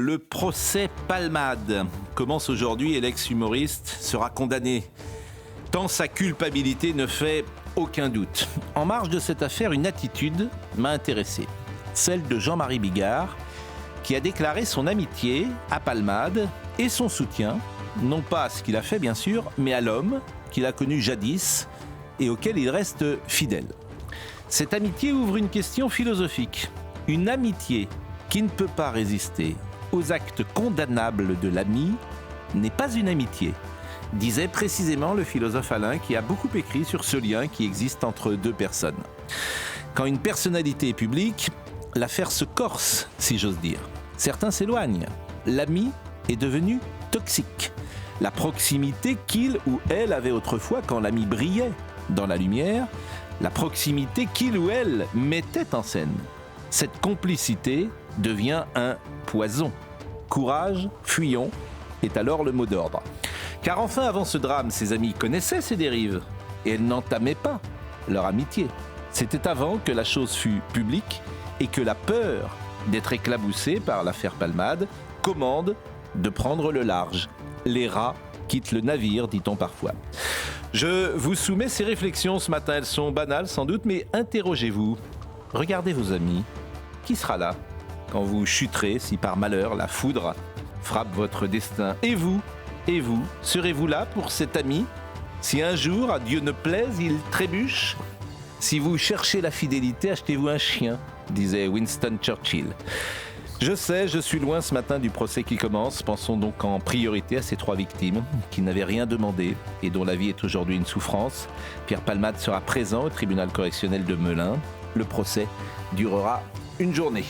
Le procès Palmade commence aujourd'hui et l'ex-humoriste sera condamné. Tant sa culpabilité ne fait aucun doute. En marge de cette affaire, une attitude m'a intéressé. Celle de Jean-Marie Bigard, qui a déclaré son amitié à Palmade et son soutien, non pas à ce qu'il a fait bien sûr, mais à l'homme qu'il a connu jadis et auquel il reste fidèle. Cette amitié ouvre une question philosophique. Une amitié qui ne peut pas résister aux actes condamnables de l'ami n'est pas une amitié, disait précisément le philosophe Alain, qui a beaucoup écrit sur ce lien qui existe entre deux personnes. Quand une personnalité est publique, l'affaire se corse, si j'ose dire. Certains s'éloignent. L'ami est devenu toxique. La proximité qu'il ou elle avait autrefois quand l'ami brillait dans la lumière, la proximité qu'il ou elle mettait en scène. Cette complicité devient un poison. Courage, fuyons, est alors le mot d'ordre. Car enfin, avant ce drame, ses amis connaissaient ces dérives et elles n'entamaient pas leur amitié. C'était avant que la chose fût publique et que la peur d'être éclaboussé par l'affaire Palmade commande de prendre le large. Les rats quittent le navire, dit-on parfois. Je vous soumets ces réflexions ce matin. Elles sont banales sans doute, mais interrogez-vous. Regardez vos amis. Qui sera là quand vous chuterez, si par malheur la foudre frappe votre destin? Et vous, serez-vous là pour cet ami? Si un jour, à Dieu ne plaise, il trébuche? Si vous cherchez la fidélité, achetez-vous un chien, disait Winston Churchill. Je sais, je suis loin ce matin du procès qui commence. Pensons donc en priorité à ces 3 victimes qui n'avaient rien demandé et dont la vie est aujourd'hui une souffrance. Pierre Palmade sera présent au tribunal correctionnel de Melun. Le procès durera une journée.